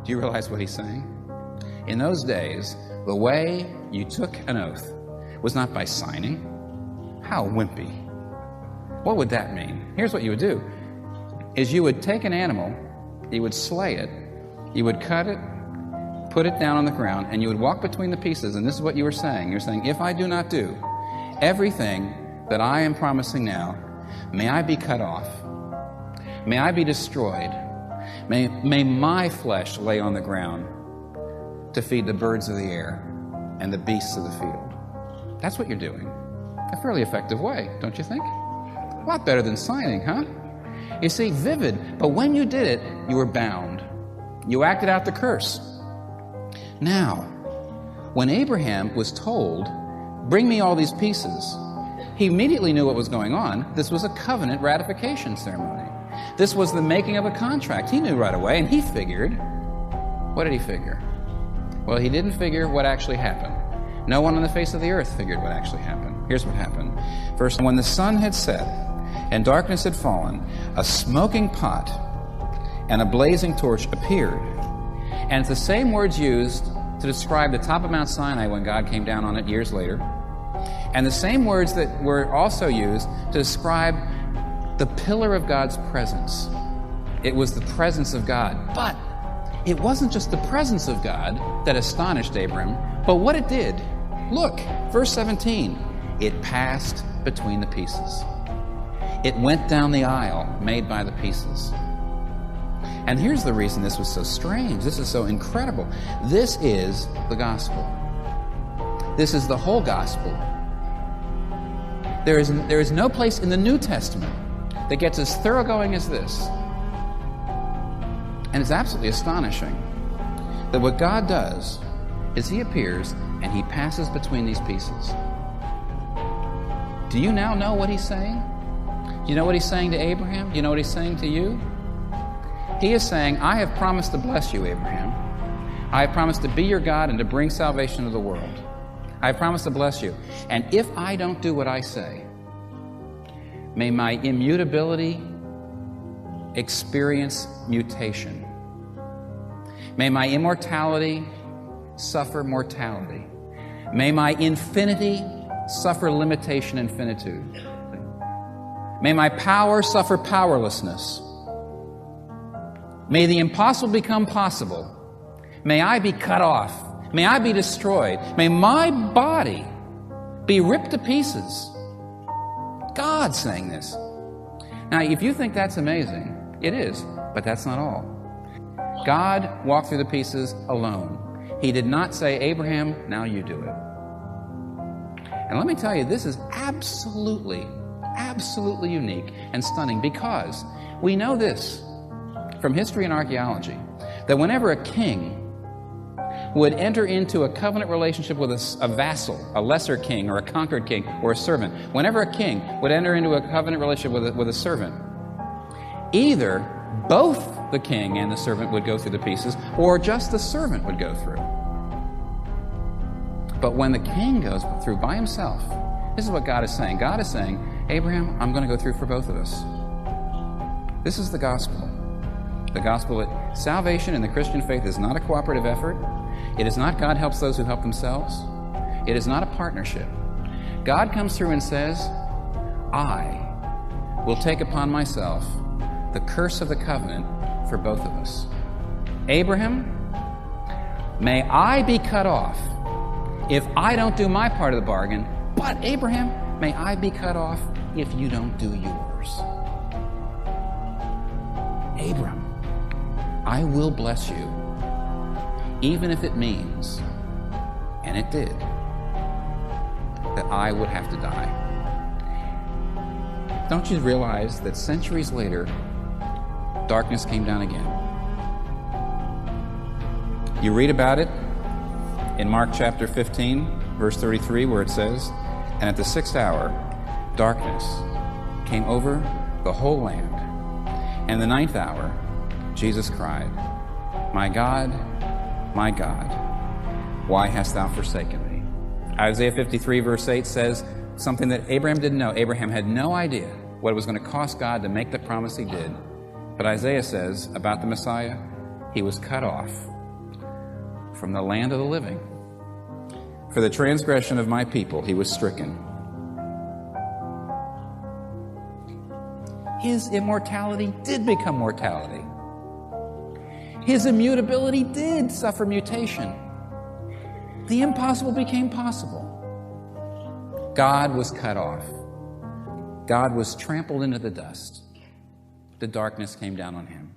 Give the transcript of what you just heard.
Do you realize what he's saying? In those days, the way you took an oath was not by signing. How wimpy. What would that mean? Here's what you would do, is you would take an animal, you would slay it, you would cut it, put it down on the ground, and you would walk between the pieces, and this is what you were saying. You're saying, if I do not do everything that I am promising now, may I be cut off, may I be destroyed, may my flesh lay on the ground to feed the birds of the air and the beasts of the field. That's what you're doing. A fairly effective way, don't you think? A lot better than signing, huh? You see, vivid, but when you did it, you were bound. You acted out the curse. Now, when Abraham was told, bring me all these pieces, he immediately knew what was going on. This was a covenant ratification ceremony. This was the making of a contract. He knew right away, and he figured. What did he figure? Well, he didn't figure what actually happened. No one on the face of the earth figured what actually happened. Here's what happened. First, when the sun had set and darkness had fallen, a smoking pot and a blazing torch appeared. And it's the same words used to describe the top of Mount Sinai when God came down on it years later. And the same words that were also used to describe the pillar of God's presence. It was the presence of God. But it wasn't just the presence of God that astonished Abram, but what it did. Look, verse 17. It passed between the pieces. It went down the aisle made by the pieces. And here's the reason this was so strange. This is so incredible. This is the gospel. This is the whole gospel. There is no place in the New Testament that gets as thoroughgoing as this. And it's absolutely astonishing that what God does is he appears and he passes between these pieces. Do you now know what he's saying? Do you know what he's saying to Abraham? Do you know what he's saying to you? He is saying, I have promised to bless you, Abraham. I have promised to be your God and to bring salvation to the world. I have promised to bless you. And if I don't do what I say, may my immutability experience mutation. May my immortality suffer mortality. May my infinity suffer limitation and finitude. May my power suffer powerlessness. May the impossible become possible. May I be cut off. May I be destroyed. May my body be ripped to pieces. God's saying this. Now, if you think that's amazing, it is, but that's not all. God walked through the pieces alone. He did not say, Abraham, now you do it. And let me tell you, this is absolutely unique and stunning, because we know this from history and archaeology, that whenever a king would enter into a covenant relationship with a vassal, a lesser king or a conquered king or a servant, whenever a king would enter into a covenant relationship with a servant, either both the king and the servant would go through the pieces, or just the servant would go through. But when the king goes through by himself, this is what God is saying. God is saying, Abraham, I'm going to go through for both of us. This is the gospel. The gospel that salvation in the Christian faith is not a cooperative effort. It is not God helps those who help themselves. It is not a partnership. God comes through and says, I will take upon myself the curse of the covenant for both of us. Abraham, may I be cut off if I don't do my part of the bargain, but Abraham, may I be cut off if you don't do yours. Abram, I will bless you, even if it means, and it did, that I would have to die. Don't you realize that centuries later, darkness came down again? You read about it in Mark chapter 15, verse 33, where it says, and at the 6th hour, darkness came over the whole land. And the 9th hour, Jesus cried, my God, why hast thou forsaken me? Isaiah 53, verse 8 says something that Abraham didn't know. Abraham had no idea what it was going to cost God to make the promise he did. But Isaiah says about the Messiah, he was cut off from the land of the living. For the transgression of my people he was stricken. His immortality did become mortality. His immutability did suffer mutation. The impossible became possible. God was cut off. God was trampled into the dust. The darkness came down on him.